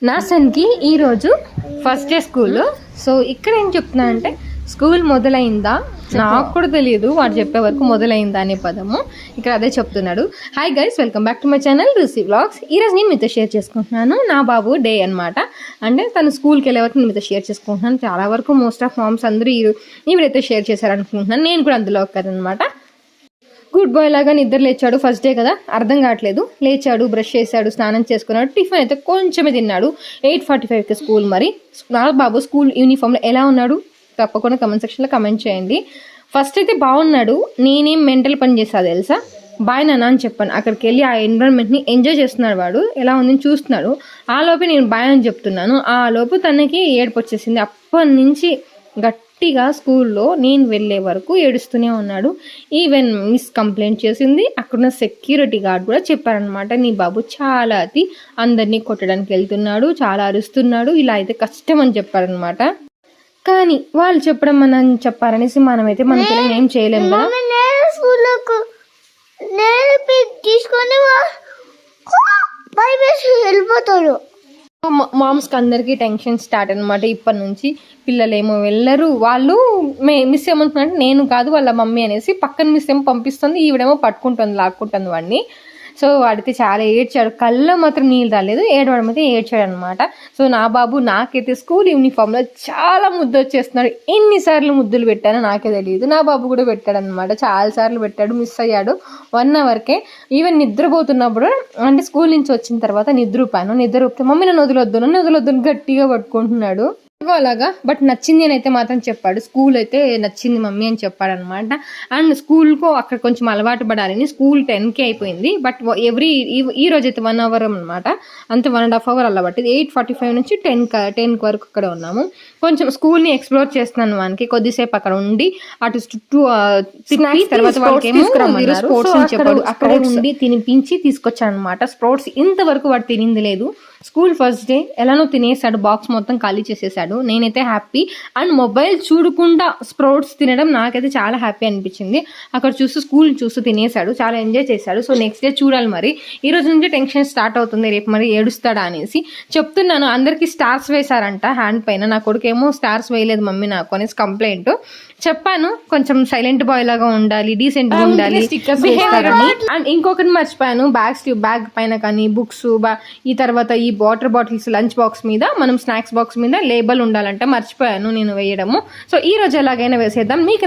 నా సన్కి ఈరోజు first day school. So ఇక్కడ ఏం చెప్తున్నా అంటే స్కూల్ మొదలైందా, నాకు కూడా తెలియదు వాడు చెప్పే వరకు మొదలైందా అనే పదము ఇక్కడ అదే చెప్తున్నాడు. Hi guys, welcome back to my channel రుసి వ్లాగ్స్. ఈరోజు నేను మీతో షేర్ చేసుకుంటున్నాను నా బాబు డే అనమాట. అంటే తను స్కూల్కి వెళ్ళే వరకు నేను మీతో షేర్ చేసుకుంటున్నాను. చాలా వరకు మోస్ట్ ఆఫ్ మామ్స్ అందరూ ఈవిడైతే షేర్ చేశారనుకుంటున్నాను. నేను కూడా అందులో ఒక్కదనమాట. గుడ్ బాయ్ లాగా నిద్ర లేచాడు. ఫస్ట్ డే కదా, అర్థం కావట్లేదు. లేచాడు, బ్రష్ చేశాడు, స్నానం చేసుకున్నాడు, టిఫిన్ అయితే కొంచెమే తిన్నాడు. 8:45కి స్కూల్. మరి నా బాబు స్కూల్ యూనిఫామ్లో ఎలా ఉన్నాడు తప్పకుండా కమెంట్ సెక్షన్లో కమెంట్ చేయండి. ఫస్ట్ అయితే బాగున్నాడు. నేనేం మెంటల్ పని చేసా తెలుసా, బాయ్ నాన్న అని చెప్పాను. అక్కడికి వెళ్ళి ఆ ఎన్విరాన్మెంట్ని ఎంజాయ్ చేస్తున్నాడు. వాడు ఎలా ఉందని చూస్తున్నాడు. ఆ లోపే నేను బాయ్ అని చెప్తున్నాను. ఆ లోపు తనకి ఏడుపు వచ్చేసింది. అప్పటి నుంచి గట్టిగా స్కూల్లో నేను వెళ్ళే వరకు ఏడుస్తూనే ఉన్నాడు. ఈవెన్ మిస్ కంప్లైంట్ చేసింది. అక్కడున్న సెక్యూరిటీ గార్డ్ కూడా చెప్పారనమాట, నీ బాబు చాలా అతి, అందరినీ కొట్టడానికి వెళ్తున్నాడు, చాలా అరుస్తున్నాడు, ఇలా అయితే కష్టం అని చెప్పారనమాట. కానీ వాళ్ళు చెప్పడం మనం చెప్పారనేసి మనమైతే మన పిల్లలు ఏం చేయలేము కదా. వెళ్ళిపోతాడు. మామ్స్కి అందరికీ టెన్షన్ స్టార్ట్ అనమాట. ఇప్పటి నుంచి పిల్లలేమో వెళ్ళరు. వాళ్ళు మిస్ ఏమంటున్నారంటే నేను కాదు వాళ్ళ మమ్మీ అనేసి పక్కన మిస్ ఏమో పంపిస్తుంది, ఈవిడేమో పట్టుకుంటుంది, లాక్కుంటుంది వాడిని. సో వాడితే చాలా ఏడ్చాడు. కళ్ళ మాత్రం నీళ్ళు రాలేదు, ఏడవడం అయితే ఏడ్చాడు అనమాట. సో నా బాబు నాకైతే స్కూల్ యూనిఫామ్లో చాలా ముద్దు వచ్చేస్తున్నాడు. ఎన్నిసార్లు ముద్దులు పెట్టానో నాకే తెలియదు. నా బాబు కూడా పెట్టాడు అనమాట, చాలాసార్లు పెట్టాడు. మిస్ అయ్యాడు 1 అవర్కే. ఈవెన్ నిద్రపోతున్నప్పుడు అంటే స్కూల్ నుంచి వచ్చిన తర్వాత నిద్రపోతే మమ్మీ నన్ను వదలొద్దు గట్టిగా పట్టుకుంటున్నాడు అలాగా. బట్ నచ్చింది అని అయితే మాత్రం చెప్పాడు. స్కూల్ అయితే నచ్చింది మమ్మీ అని చెప్పాడు అనమాట. అండ్ స్కూల్కు అక్కడ కొంచెం అలవాటు పడాలని స్కూల్ 10కి అయిపోయింది. బట్ ఈ రోజు అయితే 1 అవర్ అనమాట, అంతే 1.5 అవర్ అలా పట్టింది. 8:45 నుంచి 10 వరకు అక్కడ ఉన్నాము. కొంచెం స్కూల్ని ఎక్స్ప్లోర్ చేస్తున్నాను. వానికి కొద్దిసేపు అక్కడ ఉండి అటు చుట్టూ తర్వాత స్పోర్ట్స్ అని చెప్పాడు. అక్కడే ఉండి తినిపించి తీసుకొచ్చాను అనమాట. స్పోర్ట్స్ ఇంతవరకు వాడు తినింది లేదు. స్కూల్ ఫస్ట్ డే ఎలానో తినేసాడు, బాక్స్ మొత్తం ఖాళీ చేసేసాడు. నేనైతే హ్యాపీ. అండ్ మొబైల్ చూడకుండా స్ప్రౌట్స్ తినడం నాకైతే చాలా హ్యాపీ అనిపించింది. అక్కడ స్కూల్ చూస్తూ తినేసాడు, చాలా ఎంజాయ్ చేశాడు. సో నెక్స్ట్ డే చూడాలి మరి. ఈ రోజు నుంచి టెన్షన్ స్టార్ట్ అవుతుంది, రేపు మరి ఏడుస్తాడా అనేసి చెప్తున్నాను. అందరికి స్టార్స్ వేశారంట హ్యాండ్ పైన, నా కొడుకేమో స్టార్స్ వేయలేదు మమ్మీ నాకు అనేసి కంప్లైంట్ చెప్పాను. కొంచెం సైలెంట్ బాయ్ లాగా ఉండాలి, డీసెంట్ గా ఉండాలి. అండ్ ఇంకొకటి మర్చిపోయాను, బ్యాగ్ పైన కానీ బుక్స్ ఈ తర్వాత ఈ వాటర్ బాటిల్స్ లంచ్ బాక్స్ మీద, మనం స్నాక్స్ బాక్స్ మీద లేబుల్ ఉండాలంటే మర్చిపోయాను నేను వేయడము. సో ఈ రోజు ఎలాగైనా వేసేద్దాం. మీకు